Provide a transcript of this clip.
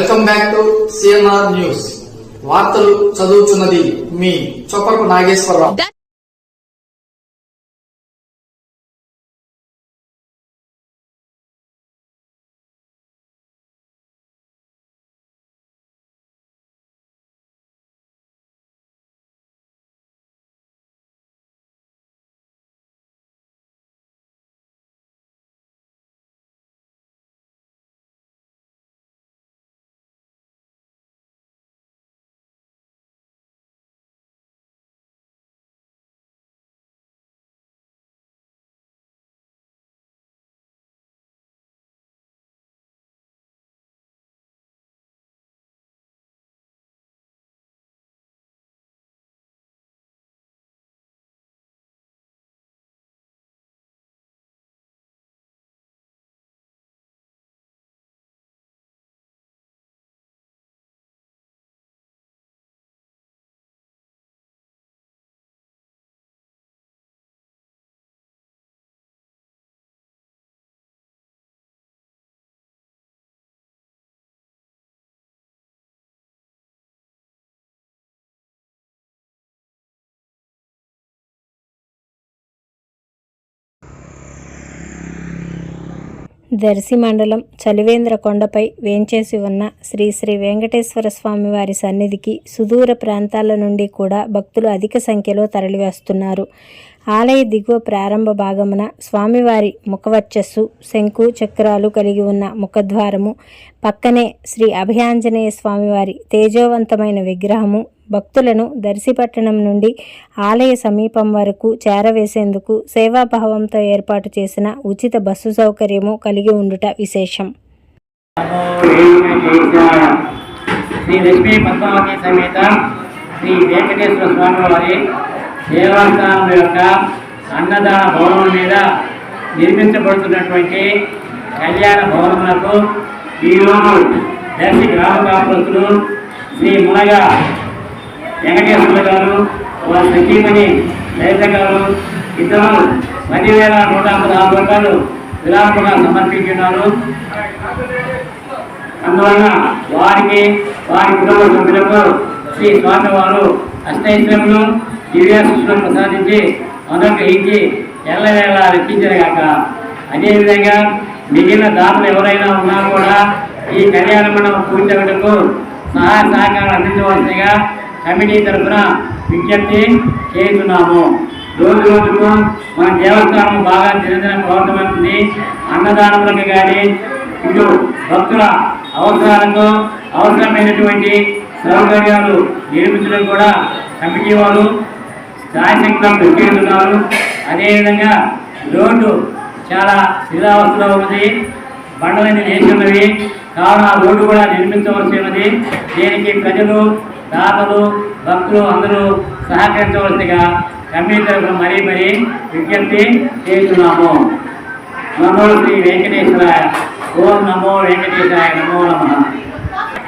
Welcome back to CNR news. వార్తలు చదువుతున్నది మీ చొప్పకు నాగేశ్వరరావు. దర్శి మండలం చలివేంద్ర కొండపై వేంచేసి ఉన్న శ్రీ శ్రీ వెంకటేశ్వర స్వామి వారి సన్నిధికి సుదూర ప్రాంతాల నుండి కూడా భక్తులు అధిక సంఖ్యలో తరలివస్తున్నారు. ఆలయ దిగువ ప్రారంభ భాగమున స్వామివారి ముఖవర్చస్సు, శంకు చక్రాలు కలిగి ఉన్న ముఖద్వారము, పక్కనే శ్రీ అభయాంజనేయ స్వామివారి తేజోవంతమైన విగ్రహము భక్తులను దర్శిపట్టణం నుండి ఆలయ సమీపం వరకు చేరవేసేందుకు సేవాభావంతో ఏర్పాటు చేసిన ఉచిత బస్సు సౌకర్యము కలిగి ఉండుట విశేషం. శ్రీ లక్ష్మీ పద్మావతి సమేత శ్రీ వెంకటేశ్వర స్వామి వారి దేవస్థానం యొక్క అన్నదాన భవనం మీద నిర్మించబడుతున్నటువంటి కళ్యాణ భవనములకు ఈరోజు దర్శి గ్రామ కాపురస్తులు శ్రీ మునగ వెంకటేశ్వర గారు, వారి సతీమణి లలిత గారు ఇద్దరు 10,116 రూపాయలు విరాళముగా సమర్పించున్నారు. అందువలన వారికి వారి కుటుంబ సభ్యులకు శ్రీ స్వామివారు అష్టైశ్వర్యములు దివ్యాశిస్సులను ప్రసాదించి అనుగ్రహించి ఎల్లవేళ రక్షించరుగాక. అదేవిధంగా మిగిలిన దాతలు ఎవరైనా ఉన్నా కూడా ఈ కళ్యాణ మండపం పూర్తవుటకు సహాయ సహకారాలు అందించవలసిగా కమిటీ తరఫున విజ్ఞప్తి చేస్తున్నాము. రోజు రోజుకు మన దేవస్థానం బాగా దినదిన ప్రవర్తమవుతుంది. అన్నదానములకు కానీ ఇటు భక్తుల అవసరాలకు అవసరమైనటువంటి సౌకర్యాలు నిర్మించడం కూడా కమిటీ వారు సాయశక్తులను కృషి చేస్తున్నారు. అదేవిధంగా రోడ్డు చాలా శిథిలావస్థలో ఉన్నది, బండలన్నీ నేర్చున్నవి, కావున ఆ రోడ్డు కూడా నిర్మించవలసి ఉన్నది. దీనికి ప్రజలు, దాతలు, భక్తులు అందరూ సహకరించవలసిగా కమిటీ తరఫున మరీ విజ్ఞప్తి చేస్తున్నాము. నమో శ్రీ వెంకటేశ్వరాయ. ఓం నమో వెంకటేశ్వరాయ. నమో నమః.